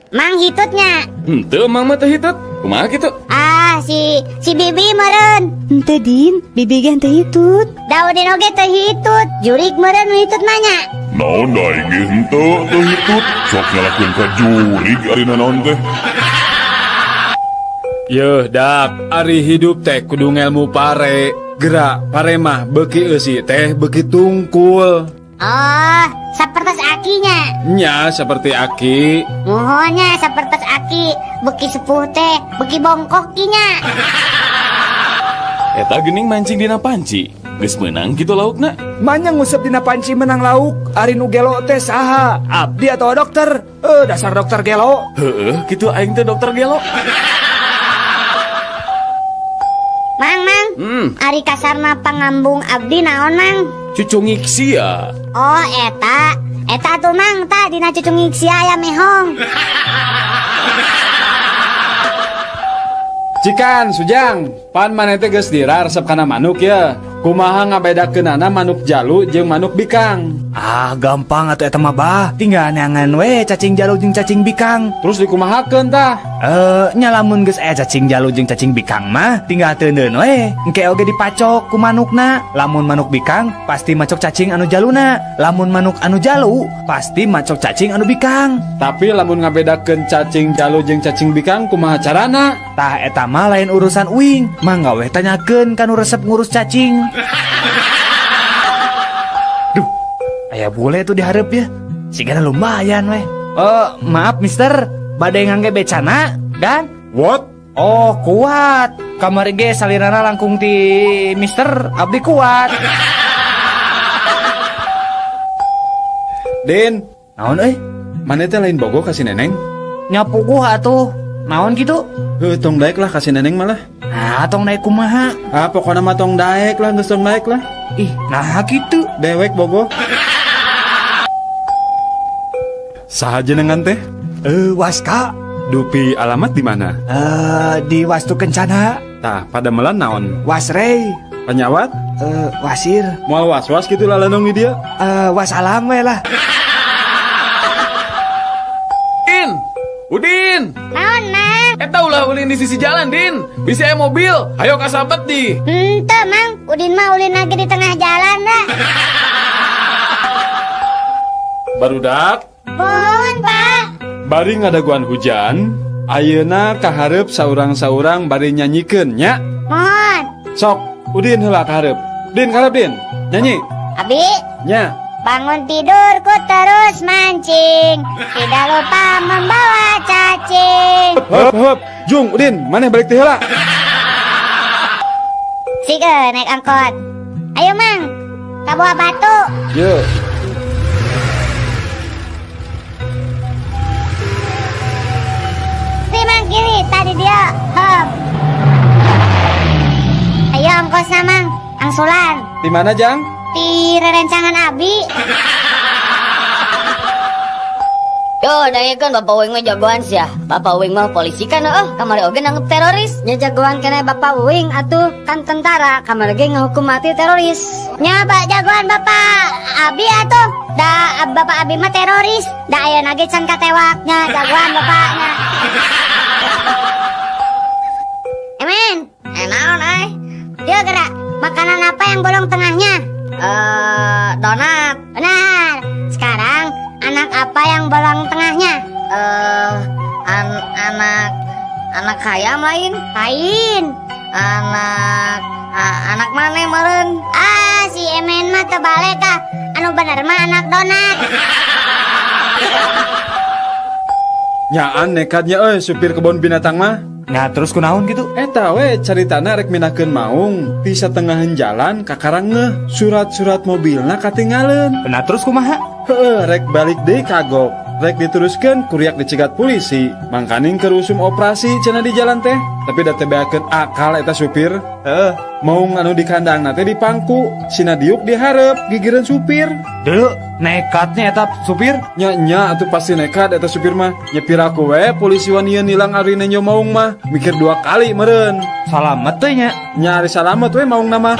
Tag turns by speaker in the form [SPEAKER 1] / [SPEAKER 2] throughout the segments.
[SPEAKER 1] Mang hitutnya.
[SPEAKER 2] Henteu mang mah teu hitut. Kumaha kitu?
[SPEAKER 1] Si Bibi meren.
[SPEAKER 3] Henteu Din, bibi ge henteu hitut.
[SPEAKER 1] Da Udin oge teu hitut. Jurig meren hitut nanya.
[SPEAKER 4] Naon da ge henteu teu hitut. Sok nyalakeun ka jurig ari naon teh.
[SPEAKER 2] Yeuh dak, ari hidup teh kudu ngelmu pare. Gerak pare mah beuki eusi teh beuki tungkul.
[SPEAKER 1] Oh, sapertos akinya.
[SPEAKER 2] Nya seperti aki.
[SPEAKER 1] Muhonya sapertos aki. Beki sepuh teh, beki bongkokinya.
[SPEAKER 2] Eta geuning mancing dina panci. Geus meunang kitu laukna.
[SPEAKER 5] Manya ngusep dina panci menang lauk. Ari nu gelo teh saha? Abdi atau dokter? Dasar dokter gelo.
[SPEAKER 2] Heueuh, kitu aing teh dokter gelo.
[SPEAKER 1] Mang, ari kasarna pangambung abdi naon, Mang?
[SPEAKER 2] Cucungik sia.
[SPEAKER 1] Oh, eta tuh Mang, ta dina cucungik sia aya mehong.
[SPEAKER 2] Cikan, Sujang, pan maneh teh geus dira resep kana manuk ya. Kumaha ngabedakeunana manuk jalu jeung manuk bikang?
[SPEAKER 5] Gampang atuh eta mah bah. Tinggal neangan we cacing jalu jeung cacing bikang.
[SPEAKER 2] Terus dikumahakeun tah?
[SPEAKER 5] Nya lamun geus aya cacing jalu jeung cacing bikang mah tinggal teuneun we. Engke oge dipacok ku manukna. Lamun manuk bikang pasti macok cacing anu jaluna. Lamun manuk anu jalu pasti macok cacing anu bikang.
[SPEAKER 2] Tapi lamun ngabedakeun cacing jalu jeung cacing bikang kumaha carana?
[SPEAKER 5] Tah eta mah lain urusan uing. Mangga we tanyakeun kanu resep ngurus cacing. Duh, aya bule tuh diharap ya. Sigana lumayan weh. Maaf mister, bade ngangge becana, dan?
[SPEAKER 2] What?
[SPEAKER 5] Oh, kuat. Kamari ge salirana langkung ti mister, abdi kuat.
[SPEAKER 2] Din,
[SPEAKER 5] Naon euy?
[SPEAKER 2] maneh teh lain bogo kasih neneng?
[SPEAKER 5] Nyapu gua atuh. Naon gitu?
[SPEAKER 2] Tong daek lah kasih neneng malah.
[SPEAKER 5] Tong naik kumaha?
[SPEAKER 2] Pokona mah tong daek lah, geus tong daek lah.
[SPEAKER 5] Ih, nah gitu.
[SPEAKER 2] Dewek bogo. Saha jenengan teh?
[SPEAKER 5] Waska.
[SPEAKER 2] Dupi alamat di mana?
[SPEAKER 5] Di Wastu Kencana.
[SPEAKER 2] Tah, pada melan naon?
[SPEAKER 5] Wasrey.
[SPEAKER 2] Penyawat?
[SPEAKER 5] Wasir.
[SPEAKER 2] Moal was-was gitu lah lanong di dia.
[SPEAKER 5] Wasalam we lah.
[SPEAKER 2] Din! Udin!
[SPEAKER 1] Naon, Mang?
[SPEAKER 2] Eta ulah ulin di sisi jalan, Din. Bisa mobil. Ayo kasabet di.
[SPEAKER 1] Henteu, Mang. Udin mah ulin lagi di tengah jalan dah.
[SPEAKER 2] Barudak,
[SPEAKER 1] Pohon, Pak.
[SPEAKER 2] bari ngadaguan hujan. Ayeuna kaharep saurang-saurang bari nyanyikeun nya.
[SPEAKER 1] Mohon.
[SPEAKER 2] Sok, Udin heula kaharep. Din kaharep Din. Nyanyi.
[SPEAKER 1] Abi,
[SPEAKER 2] Nya.
[SPEAKER 1] bangun tidurku terus mancing. Tidak lupa membawa cacing.
[SPEAKER 2] Hop. Jung, Udin, maneh balik teh heula.
[SPEAKER 1] Sige, naik angkot. Ayo, Mang. Ka Buah Batu.
[SPEAKER 2] Ye.
[SPEAKER 1] Si Mang kiri, tadi dia. Hop. Ayo ongkosna, Mang. Angsulan.
[SPEAKER 2] Di mana, Jang?
[SPEAKER 1] Di rerencangan Abi.
[SPEAKER 6] Yo, nanyakeun Bapak Uing mah jagoan sih ya. Bapak Uing mah polisi kan kamari oge nangkep teroris. Nya jagoan kena Bapak Uing atuh kan tentara, kamari oge ngahukum mati teroris.
[SPEAKER 1] Nyoba jagoan Bapak Abi atuh. Da Bapak Abi mah teroris. Da ayeuna ge can katewaknya jagoan bapaknya. Emen,
[SPEAKER 6] Naon
[SPEAKER 1] dia gerak. Makanan apa yang bolong tengahnya?
[SPEAKER 6] Donat.
[SPEAKER 1] Benar. Sekarang anak apa yang bolong tengahnya?
[SPEAKER 6] Anak hayam lain.
[SPEAKER 1] Lain.
[SPEAKER 6] Anak mana meren?
[SPEAKER 1] Si Emen mah teu balik ah. Anu bener mah anak donat.
[SPEAKER 2] Nyaan nekatnya supir kebun binatang mah.
[SPEAKER 5] Nah, terus kunaon gitu?
[SPEAKER 2] Eta we caritana rek minakeun maung di satengahan jalan kakarang ngeh surat-surat mobilna katinggalin.
[SPEAKER 5] Nah, terus kumaha?
[SPEAKER 2] Rek balik deui kagok. Rek diteruskeun kuriak dicegat polisi. Mangkaning keur usum operasi cenah di jalan teh. Tapi da teh beakeun akal eta supir. Maung anu di kandangna teh dipangku. Sina diuk dihareup gigireun supir.
[SPEAKER 5] Deu, nekatnya eta supir.
[SPEAKER 2] Nya atuh pasti nekat eta supir mah. Nyepir aku we polisi wanian nilang ari nenyo maung mah. Mikir 2 kali meureun.
[SPEAKER 5] Salamet teh nya.
[SPEAKER 2] Nya ari salamet we maung nama.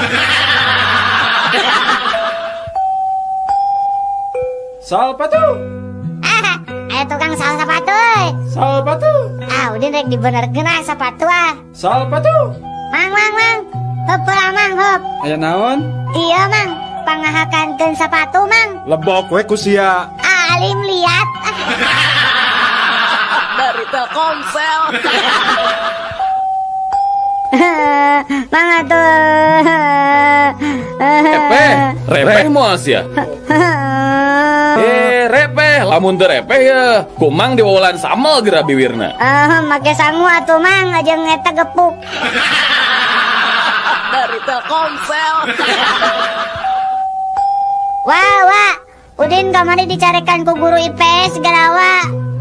[SPEAKER 2] Salpatu.
[SPEAKER 1] Ayo tukang salah sepatu.
[SPEAKER 2] Salpatu.
[SPEAKER 1] Udin rek dibenerkeun sapatu
[SPEAKER 2] Salpatu.
[SPEAKER 1] Mang. Hop lah mang hop.
[SPEAKER 2] Aya naon?
[SPEAKER 1] Iya mang, pangahakankeun sapatu mang.
[SPEAKER 2] Lebok we kusia.
[SPEAKER 1] Alim liat.
[SPEAKER 6] Dari Telkomsel.
[SPEAKER 1] Mang atuh.
[SPEAKER 7] Repeh moal sia. Repeh, lamun teu repeh ya. Kumang diwawalan samel geura biwirna.
[SPEAKER 1] Make sangu atuh mang, aja ngeta gepuk.
[SPEAKER 6] Dari Telkomsel.
[SPEAKER 1] Wah, Udin kamari dicarekan ku guru IPS segala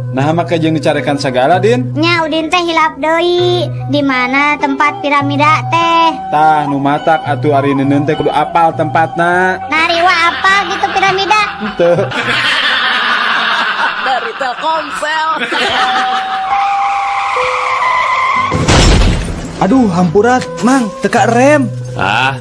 [SPEAKER 2] Nah maka jeung dicarekan sagala Din.
[SPEAKER 1] nya Udin teh hilap deui di mana tempat piramida teh.
[SPEAKER 2] Tah nu matak atuh ari neuneun teh kudu apal tempatna.
[SPEAKER 1] Nariwa apa gitu piramida?
[SPEAKER 2] Teu.
[SPEAKER 6] Dari Telkomsel.
[SPEAKER 5] Aduh hampurat mang teka rem.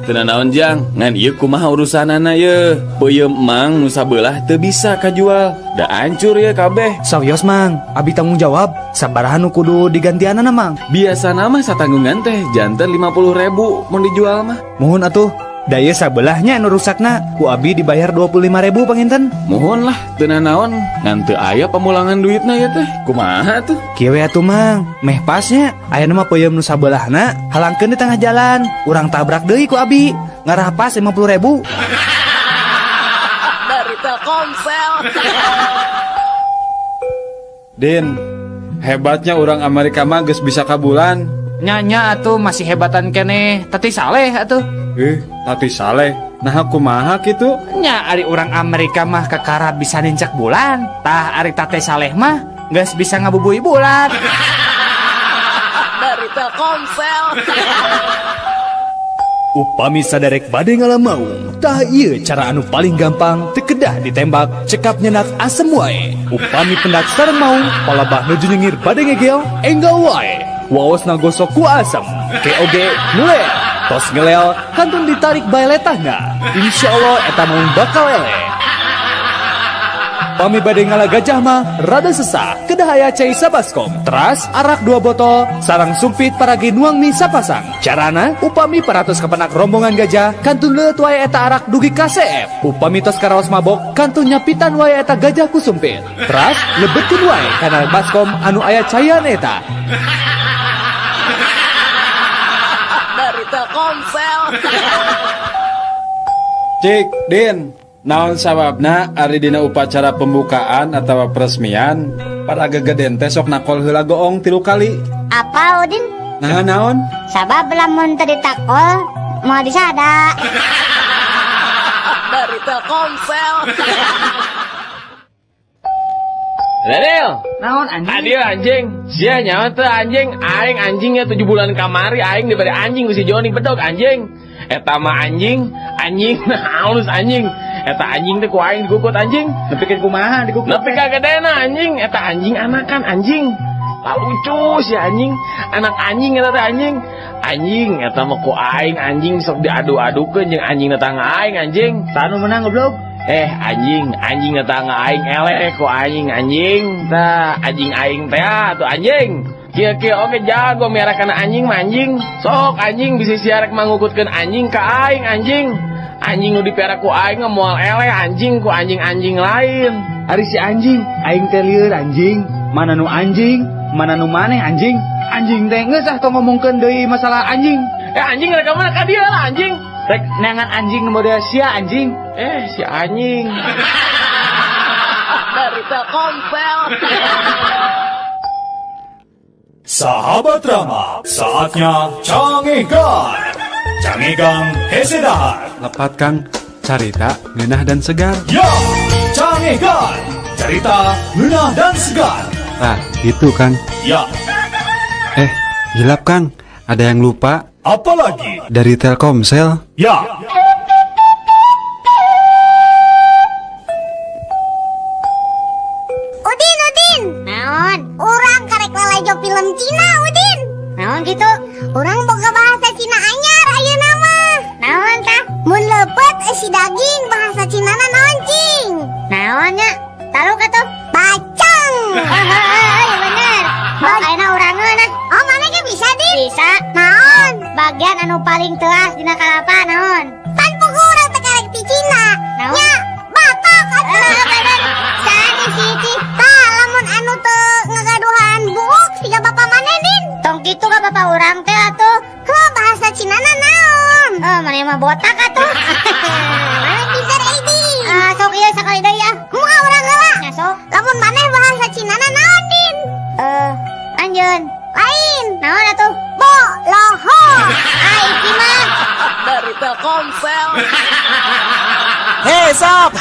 [SPEAKER 7] Teu naon jang, ngan ieu kumaha urusanana ye. Peuyeum mang nu sabelah teu bisa kajual. Da hancur ye kabeh.
[SPEAKER 5] Sawios mang, abi tanggung jawab. Sabaraha nu kudu digantianana mang.
[SPEAKER 7] Biasana mah satanggungan teh janten 50.000 mun dijual mah.
[SPEAKER 5] Mohon atuh. Daya sabelahnya nu rusakna, ku abi dibayar 25.000 panginten.
[SPEAKER 7] Mohon lah, teu naon, ngan teu aya pamulangan duitna ya teh. Kumaha tuh?
[SPEAKER 5] Kieu we atuh mang, meh pasnya. Aya mah peuyeum nu sabelahna halangkeun di tengah jalan. Urang tabrak deui ku abi, ngarah pas 50.000.
[SPEAKER 6] Dari Telkomsel.
[SPEAKER 2] Din, hebatnya orang Amerika mah geus bisa kabulan.
[SPEAKER 5] Nyanya atuh masih hebatan keneh, tati saleh atuh.
[SPEAKER 2] Tapi saleh. Nah kumaha kitu?
[SPEAKER 5] Nya ari orang Amerika mah kakara bisa nincak bulan. Tah ari tate saleh mah geus bisa ngabubui bulan.
[SPEAKER 6] Dari Telkomsel.
[SPEAKER 5] Upami saderek bade ngalamaung, tah ieu cara anu paling gampang teu kedah ditembak, cekap nyenak asem wae. Upami pendak sareng maung, palabah nuju nyengir bade ngegel, enggal wae. Waos nagosok ku asem, oge mulai. Tos ngelel, kantun ditarik bae letahna. Insyaallah eta maung bakal ele. Pami bade ngala gajah mah rada sesak, kedah aya cai sabaskom, teras arak 2 botol, sarang sumpit paragi nuang mie sapasang. Carana, upami paratos kepenak rombongan gajah, kantun leut wae eta arak dugi KCF. Upami tos karaos mabok, kantun nyapitan wae eta gajah ku sumpit. Teras lebetkeun wae kana baskom anu aya caian eta.
[SPEAKER 6] Dari Telkomsel.
[SPEAKER 2] Cik, Din, naon sababna ari dina upacara pembukaan atau peresmian para gegeden teh sok nakol heula goong 3 kali.
[SPEAKER 1] Apa Udin?
[SPEAKER 2] Nah naon?
[SPEAKER 1] Sabab lamun teu ditakol mau disada.
[SPEAKER 6] Dari Telkomsel.
[SPEAKER 7] Daniel,
[SPEAKER 5] Naon anjing?
[SPEAKER 7] Adil anjing. Sia nyawa teh anjing, aing anjingnya 7 bulan kamari aing dibari anjing ku si Joni bedog anjing. Eta mah anjing halus anjing. Eta anjing teh ku aing digukut anjing.
[SPEAKER 5] Nepikeun kumaha digukut?
[SPEAKER 7] Nepi ka gedena anjing, eta anjing anakan anjing. Lucu si anjing, anak anjing eta teh anjing. Anjing eta mah ku aing anjing sok diadu-adukeun jeung anjing tetangga aing anjing.
[SPEAKER 5] Tanu menang goblok.
[SPEAKER 7] Anjing tetangga aing eleh ku anjing. Tah anjing aing teh atuh anjing. Kieu oge jago miarakan anjing mah anjing. Sok anjing bisa siarek mangukutkeun anjing ka aing anjing. Anjing nu dipiara ku aing moal eleh anjing ku anjing-anjing lain.
[SPEAKER 5] Ari si anjing, aing teh lieur anjing. Mana nu anjing, mana nu maneh anjing. Anjing teh geus tong ngomongkeun deui masalah anjing.
[SPEAKER 7] Anjing rek mana ka dieu lah anjing.
[SPEAKER 5] Rek neangan anjing nu model sia anjing.
[SPEAKER 7] Si anjing.
[SPEAKER 6] Dari Telkomsel.
[SPEAKER 8] Sahabat Rama, saatnya Cangegan. Cangegan hese dahar.
[SPEAKER 2] Lepat Kang, carita ngeunah dan segar.
[SPEAKER 8] Ya, Cangegan. Cerita ngeunah dan segar.
[SPEAKER 2] Nah, itu Kang.
[SPEAKER 8] Ya,
[SPEAKER 2] Gilap Kang, ada yang lupa
[SPEAKER 8] apalagi?
[SPEAKER 2] dari Telkomsel.
[SPEAKER 8] Ya,
[SPEAKER 1] Udin. Naon? Urang karek lalajo film Cina, Udin. Naon gitu? Urang boga bahasa Cina anyar ayeuna mah. Naon tah? Mun leupeut si daging bahasa Cinana naon cing? Naonnya? Taruh atuh. Bacang. Iya bener. bisa. Naon? Bagian anu paling teas dina kalapa naon? Pan pugu urang teh karek ti Cina. Nya batok atuh. Sani siji. Tah lamun anu teu ngagaduhan buuk siga bapa maneh tong kitu ka bapa urang teh atuh. Heuh bahasa Cina naon? Maneh mah botak atuh. Maneh pinter Edi. Sok ieu sakali deui ah. Moal urang heula. Nya sok. Lamun maneh bahasa Cina naon din? Anjeun. Lain. Naon atuh? Bo loho. Ai iki mah
[SPEAKER 7] Dari Telkomsel.
[SPEAKER 9] Hei sob,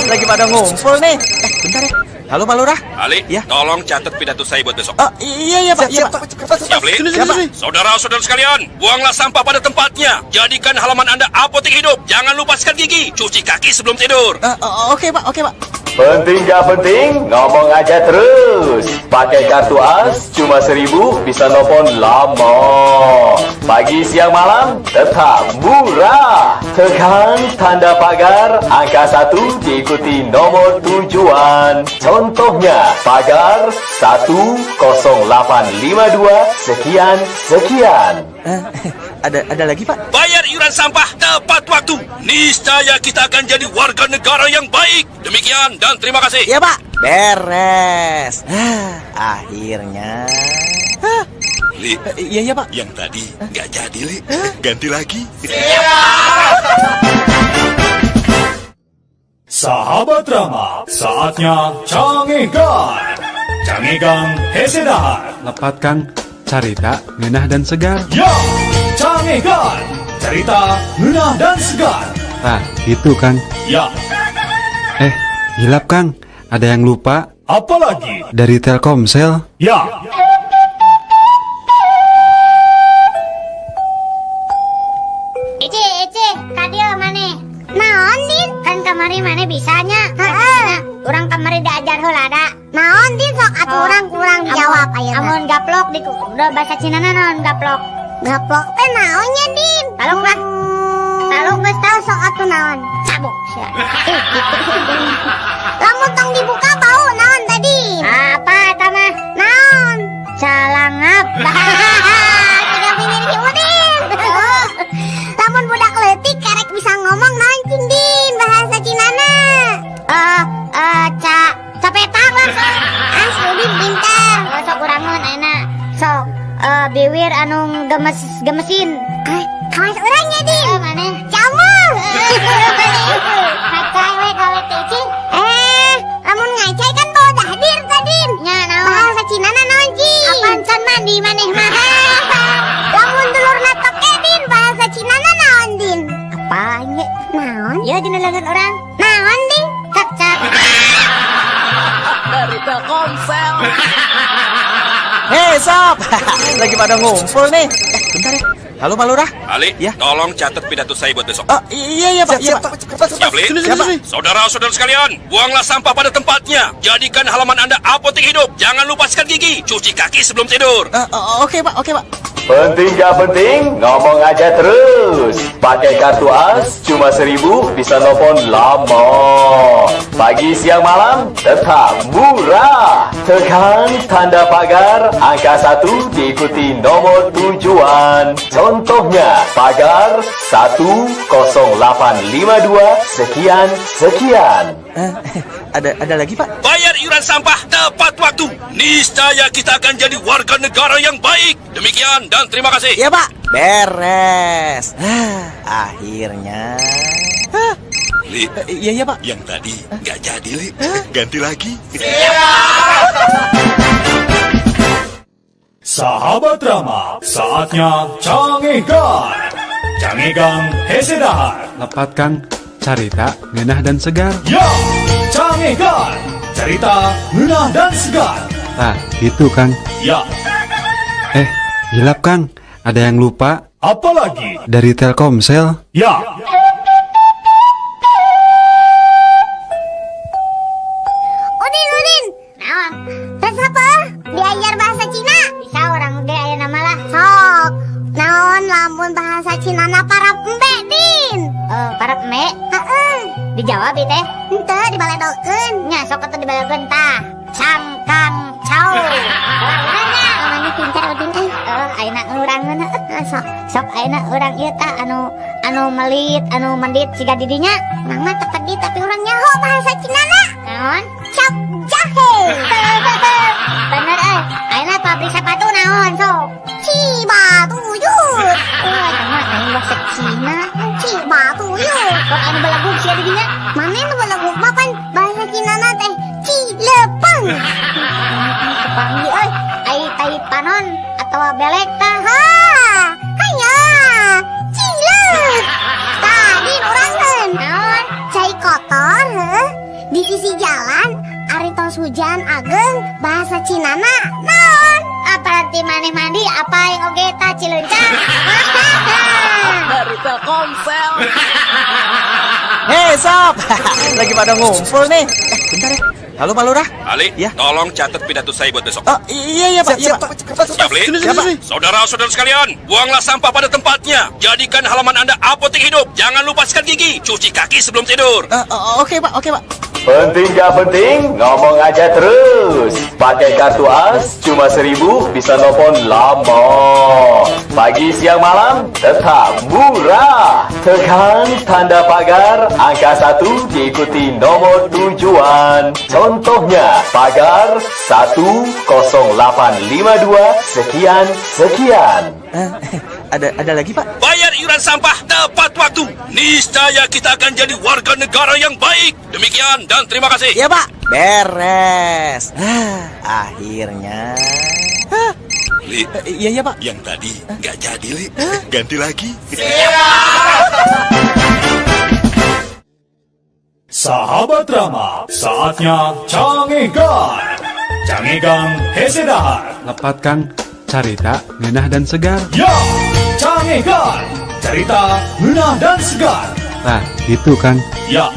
[SPEAKER 9] lagi pada ngumpul nih. Bentar ya. Halo Pak Lurah.
[SPEAKER 10] Ali,
[SPEAKER 9] Ya.
[SPEAKER 10] tolong catat pidato saya buat besok.
[SPEAKER 9] Oh iya Pak. Iya Pak.
[SPEAKER 10] Siap, Li?
[SPEAKER 9] Siapa?
[SPEAKER 10] Saudara-saudara sekalian, buanglah sampah pada tempatnya. Jadikan halaman Anda apotek hidup. Jangan lupa sikat gigi, cuci kaki sebelum tidur.
[SPEAKER 9] Oke Pak.
[SPEAKER 11] Penting gak penting, ngomong aja terus. Pakai kartu AS cuma 1.000 bisa nelfon lama. Pagi siang malam tetap murah. Tekan tanda pagar angka 1 diikuti nomor tujuan. Contohnya pagar 10852 sekian.
[SPEAKER 9] Ada lagi Pak?
[SPEAKER 10] Bayar iuran sampah tepat waktu. Niscaya kita akan jadi warga negara yang baik. Demikian dan terima kasih.
[SPEAKER 9] Iya Pak. Beres. Akhirnya.
[SPEAKER 10] Li,
[SPEAKER 9] Iya Pak.
[SPEAKER 10] yang tadi nggak jadi, Li. Ganti lagi.
[SPEAKER 8] Sahabat Rama, saatnya Cangegan. Cangegan Hesedahar.
[SPEAKER 2] Lepat Kang, carita, ngeunah dan segar.
[SPEAKER 8] Ya, Cangegan. Cerita ngeunah dan segar.
[SPEAKER 2] Nah, itu Kang.
[SPEAKER 8] Ya,
[SPEAKER 2] Hilap Kang, ada yang lupa
[SPEAKER 8] apalagi?
[SPEAKER 2] dari Telkomsel.
[SPEAKER 8] Ya,
[SPEAKER 1] Ece, kadia maneh. Naon din? Kan kamari maneh bisanya. Heeh. Urang kamari diajar heula da. Naon din sok atuh urang kurang dijawab ayeuna. Amun gaplok di udah bahasa Cina naon gaplok? Gaplok teh naonnya din? Talung lah. Talung geus tau sok atuh naon. Cabuk sia. Lamun tong dibuka bau naon tadi? Apa eta mah? Naon? Calangap. Tiga pinir si Udin. Lamun budak leutik karek bisa ngomong naon cing din bahasa Cinana. Capetang lah sok. Udin pintar. Sok urang mun ayeuna. Sok biwir anu gemesin. Kawas urangnya din. Maneh camul. Ngacai we gawe teh lamun ngacai kan bawa dahdir tadin. Nya naon? Bahasa Cinana naon cing? Apaan can mandi maneh mah. Lamun dulurna toke din bahasa Cinana naon din? Apa nya? Naon? Ya dina leungeun urang. Naon din? Cak.
[SPEAKER 7] Dari Telkomsel.
[SPEAKER 9] Hei sob, lagi pada ngumpul nih. Bentar ya. Halo Pak Lurah.
[SPEAKER 10] Ali,
[SPEAKER 9] Ya.
[SPEAKER 10] tolong catat pidato saya buat besok.
[SPEAKER 9] Iya Pak.
[SPEAKER 10] Siap, Li?
[SPEAKER 9] Siapa?
[SPEAKER 10] Saudara-saudara sekalian, buanglah sampah pada tempatnya. Jadikan halaman Anda apotek hidup. Jangan lupa sikat gigi, cuci kaki sebelum tidur.
[SPEAKER 9] Oke Pak.
[SPEAKER 11] Penting gak penting, ngomong aja terus. Pakai kartu AS cuma 1.000 bisa nelfon lama. Pagi siang malam tetap murah. Tekan tanda pagar angka 1 diikuti nomor tujuan. Contohnya pagar 10852 sekian.
[SPEAKER 9] Ada lagi Pak?
[SPEAKER 10] Bayar iuran sampah tepat waktu. Niscaya kita akan jadi warga negara yang baik. Demikian dan terima kasih.
[SPEAKER 9] Iya Pak. Beres. Akhirnya.
[SPEAKER 10] Li,
[SPEAKER 9] Iya Pak.
[SPEAKER 10] yang tadi nggak jadi, Li. Ganti lagi.
[SPEAKER 8] sahabat Rama, saatnya Cangegan. Cangegan Hesedahar.
[SPEAKER 2] Lepat Kang, carita, ngeunah dan segar.
[SPEAKER 8] Ya, Cangegan. Cerita ngeunah dan segar.
[SPEAKER 2] Nah, itu Kang.
[SPEAKER 8] Ya,
[SPEAKER 2] Hilap Kang, ada yang lupa
[SPEAKER 8] apalagi?
[SPEAKER 2] dari Telkomsel.
[SPEAKER 8] Ya,
[SPEAKER 1] Udin. Naon? Terus apa? Diajar bahasa Cina? Bisa orang ge ayeuna mah lah. Sok. Naon lamun bahasa Cina na para embe din? Para embe? Heeh. Dijawab ieu teh? Henteu dibaledokeun. Nya sok atuh dibaledokeun tah. Cangkang cau. Urangna namanya pintar Udin ayeuna urang Sok ayeuna urang ieu tah anu melit, anu mendit siga didinya. Urang mah tepat di tapi urang nyaho bahasa Cinana. Naon? Cap jahe. Bener ayeuna pabrik sepatu naon sok? Cibatuyut. Mah aing bahasa Cina, Cibatuyut. Kok anu balagug siga didinya? Mane nu balagug mah pan bahasa Cinana teh Cilepeng. Kepanggih euy, ai tai panon atawa belek tah. Hanya Cilek. Tadi orangan. Naon? Cai kotor heuh. Di sisi jalan ari tos hujan ageng bahasa Cinana naon? Berarti maneh mandi apa yang oge tah Cileuncang.
[SPEAKER 9] Dari Telkomsel. Hei sob, lagi pada ngumpul nih. Bentar ya. Halo Pak Lurah.
[SPEAKER 10] Ali,
[SPEAKER 9] Ya.
[SPEAKER 10] tolong catat pidato saya buat besok.
[SPEAKER 9] Oh iya Pak. Iya Pak.
[SPEAKER 10] Siap, Li?
[SPEAKER 9] Siapa?
[SPEAKER 10] Saudara-saudara sekalian, buanglah sampah pada tempatnya. Jadikan halaman Anda apotek hidup. Jangan lupa sikat gigi, cuci kaki sebelum tidur.
[SPEAKER 9] Oke Pak.
[SPEAKER 11] Penting gak penting, ngomong aja terus. Pakai kartu AS, cuma 1.000 bisa nelfon lama. Pagi, siang, malam, tetap murah. Tekan tanda pagar, angka 1 diikuti nomor tujuan. Contohnya, pagar 10852 sekian.
[SPEAKER 9] Ada lagi Pak?
[SPEAKER 10] Bayar iuran sampah tepat waktu. Niscaya kita akan jadi warga negara yang baik. Demikian dan terima kasih.
[SPEAKER 9] Iya Pak. Beres. Akhirnya.
[SPEAKER 10] Li,
[SPEAKER 9] Iya Pak.
[SPEAKER 10] yang tadi nggak jadi, Li. Ganti lagi.
[SPEAKER 8] Sahabat Rama, saatnya Cangegan. Cangegan hese dahar.
[SPEAKER 2] Lepat Kang, carita ngeunah dan segar.
[SPEAKER 8] Ya, Cangegan. Cerita ngeunah dan segar.
[SPEAKER 2] Nah, gitu Kang.
[SPEAKER 8] Ya,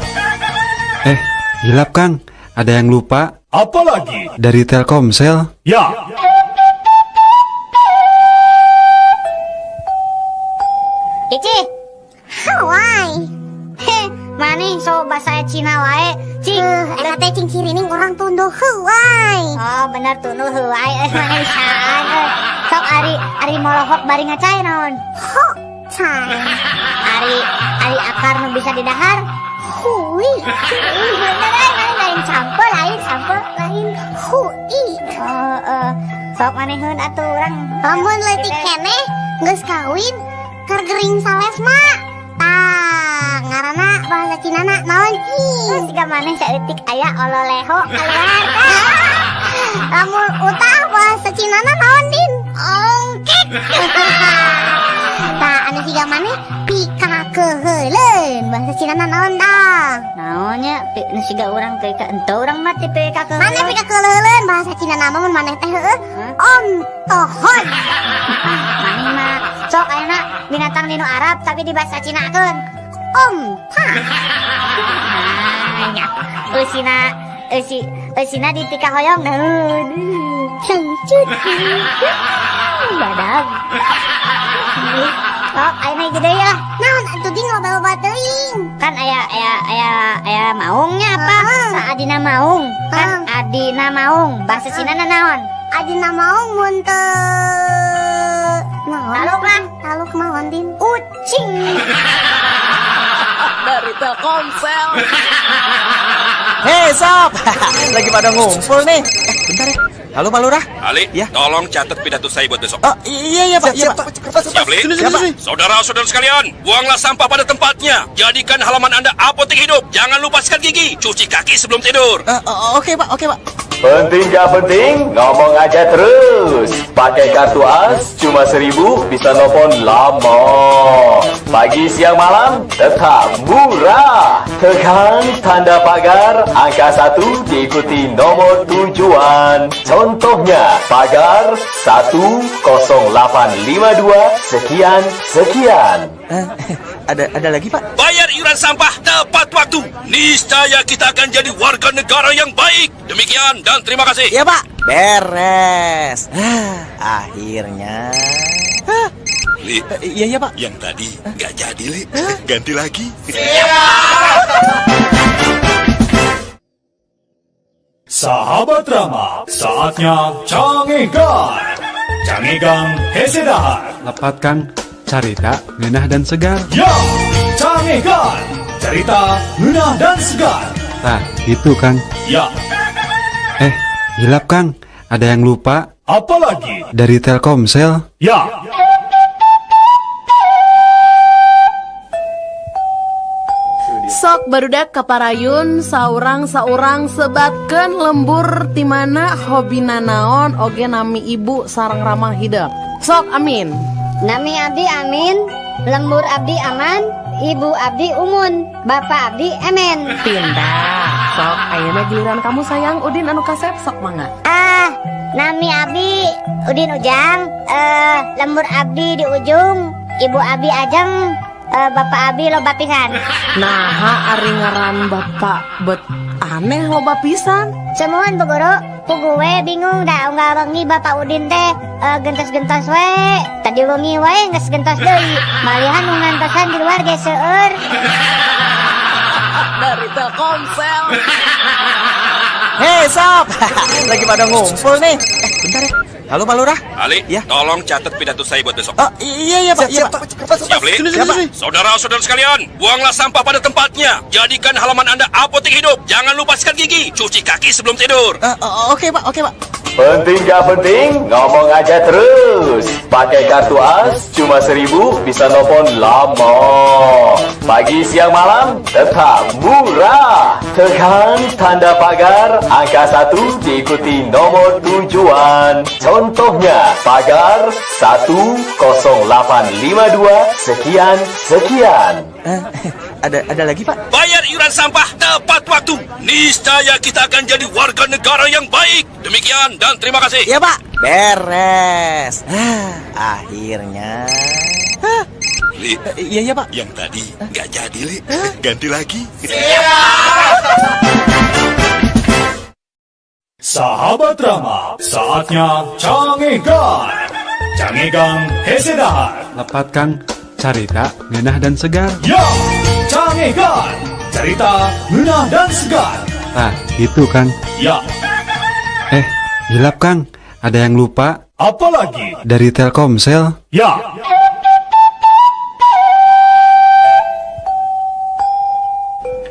[SPEAKER 2] Hilap Kang, ada yang lupa
[SPEAKER 8] apalagi?
[SPEAKER 2] dari Telkomsel.
[SPEAKER 8] Ya,
[SPEAKER 1] Ici. Hawaii. Mane so bahasa Cina wae. Cing, eta teh cing cirining urang tunduh heuwai. Oh, bener tunduh heuwai mane saan. Sok ari molohok bari ngacai naon? Hok cai. Ari akar nu bisa didahar. Hui. Bener lain sampel lain hui. Sok maneheun atuh urang. Lamun leutik keneh geus kawin keur gering sales mah. Ngaranna bahasa Cinana naon cing? Siga maneh saeutik aya ololeho keluar. Lamun utah bahasa Cinana naon din? Ongkek. Tah anu siga maneh pikakeheuleuh bahasa Cinana naon dah?
[SPEAKER 6] Naonnya nu siga urang teh ka ento urang mah ti pikakeheuleuh.
[SPEAKER 1] Maneh pikakeheuleuh bahasa Cinana mah mun maneh teh heueuh ontohon. Maneh mah sok ayeuna binatang dinu Arab tapi di bahasa Cinakeun. Onta. Nya. Eusina di tika hoyong naon? Cangcut. Badag. Oh, ayeuna gede ya. Naon atuh di ngobrol teuing? Kan aya maungnya apa? Adina maung. Kan adina maung. Bahasa Cinana naon? Adina maung mun teu naon? Taluk mah din. Ucing.
[SPEAKER 9] Dari Telkomsel. Hei sob, lagi pada ngumpul nih. Bentar ya. Halo Pak Lurah.
[SPEAKER 10] Ali,
[SPEAKER 9] Ya.
[SPEAKER 10] tolong catat pidato saya buat besok.
[SPEAKER 9] Oh iya Pak.
[SPEAKER 10] Siap, Li?
[SPEAKER 9] Siapa?
[SPEAKER 10] Saudara-saudara sekalian, buanglah sampah pada tempatnya. Jadikan halaman Anda apotek hidup. Jangan lupa sikat gigi, cuci kaki sebelum tidur.
[SPEAKER 9] Oke Pak.
[SPEAKER 11] Penting gak penting, ngomong aja terus. Pakai kartu AS, cuma 1.000 bisa nelfon lama. Pagi, siang, malam, tetap murah. Tekan tanda pagar, angka 1 diikuti nomor tujuan. Contohnya, pagar 10852 sekian.
[SPEAKER 9] Ada lagi Pak?
[SPEAKER 10] Bayar iuran sampah tepat waktu. Niscaya kita akan jadi warga negara yang baik. Demikian dan terima kasih.
[SPEAKER 9] Iya Pak. Beres. Akhirnya.
[SPEAKER 10] Li,
[SPEAKER 9] Iya Pak.
[SPEAKER 10] yang tadi nggak jadi, Li. Ganti lagi.
[SPEAKER 8] Sahabat Rama, saatnya Cangegan. Cangegang hese dahar.
[SPEAKER 2] Lepat Kang, carita ngeunah dan segar.
[SPEAKER 8] Ya, Cangegan, cerita ngeunah dan segar.
[SPEAKER 2] Nah, itu Kang.
[SPEAKER 8] Ya,
[SPEAKER 2] Hilap Kang, ada yang lupa
[SPEAKER 8] apalagi?
[SPEAKER 2] dari Telkomsel.
[SPEAKER 8] Ya.
[SPEAKER 12] Sok barudak kaparayun saurang sebatkeun lembur timana hobina naon oge nami ibu sareng ramah hidup. Sok amin.
[SPEAKER 6] Nami abdi amin, lembur abdi aman, ibu abdi umun, bapak abdi emen.
[SPEAKER 12] Pindah. Sok ayeuna giliran kamu sayang Udin anu kasep sok mangga.
[SPEAKER 1] Nami abdi Udin Ujang, lembur abdi di ujung, ibu abdi ajeng, bapak abdi loba pisan.
[SPEAKER 12] Nah, ari ngaran bapak bet aneh loba pisan.
[SPEAKER 1] Semuan Bu Guru, ku gue bingung dah unggal wengi bapak Udin teh gentos-gentos we. Tadi wengi we geus gentos deui. Malihan nu ngantosan di luar ge seueur.
[SPEAKER 12] Dari Telkomsel.
[SPEAKER 9] Hei sob, lagi pada ngumpul nih. Bentar ya. Halo Pak Lurah.
[SPEAKER 10] Ali,
[SPEAKER 9] Ya.
[SPEAKER 10] tolong catat pidato saya buat besok.
[SPEAKER 9] Oh iya Pak, iya Pak.
[SPEAKER 10] Siap, Li?
[SPEAKER 9] Siap, Pak.
[SPEAKER 10] Saudara-saudara sekalian, buanglah sampah pada tempatnya. Jadikan halaman Anda apotek hidup. Jangan lupa sikat gigi, cuci kaki sebelum tidur.
[SPEAKER 9] Oke Pak, oke Pak.
[SPEAKER 11] Penting gak penting, ngomong aja terus. Pakai kartu AS, cuma 1.000 bisa nelpon lama. Pagi, siang, malam, tetap murah. Tekan tanda pagar, angka 1 diikuti nomor tujuan. Contohnya, pagar 10852 sekian.
[SPEAKER 9] Ada lagi Pak?
[SPEAKER 10] Bayar iuran sampah tepat waktu. Niscaya kita akan jadi warga negara yang baik. Demikian dan terima kasih.
[SPEAKER 9] Iya Pak. Beres. Akhirnya.
[SPEAKER 10] Li,
[SPEAKER 9] Iya Pak.
[SPEAKER 10] yang tadi nggak jadi, Li. Ganti lagi.
[SPEAKER 8] Sahabat Rama, saatnya Cangegan. Cangegang hese dahar.
[SPEAKER 2] Lepat Kang, carita ngeunah dan segar.
[SPEAKER 8] Ya, Cangegan, cerita ngeunah dan segar.
[SPEAKER 2] Nah, itu Kang.
[SPEAKER 8] Ya,
[SPEAKER 2] Hilap Kang, ada yang lupa
[SPEAKER 8] apalagi?
[SPEAKER 2] dari Telkomsel.
[SPEAKER 8] Ya.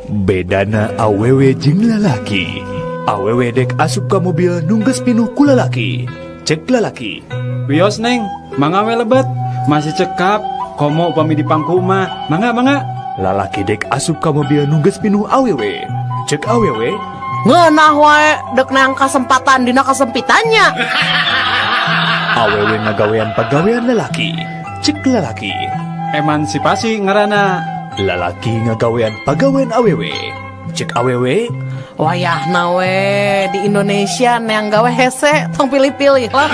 [SPEAKER 5] Bedana awewe jeung lalaki. Awewe dek asup ka mobil nungges pinuh ku lalaki. Cek lalaki.
[SPEAKER 2] Wios Neng, mangga we lebet. Masih cekap, komo upami di pangku mah. Mangga.
[SPEAKER 5] Lalaki dek asup ka mobil nungges pinuh awewe. Cek awewe.
[SPEAKER 12] Ngeunah wae dek neang kasempatan dina kasempitannya.
[SPEAKER 5] Awewe ngagawean pagawean lalaki. Cek lalaki.
[SPEAKER 2] Emansipasi ngarana.
[SPEAKER 5] Lalaki ngagawean pagawean awewe. Cek awewe.
[SPEAKER 12] Wayahna we di Indonesia neang gawe hese tong pilih-pilih lah.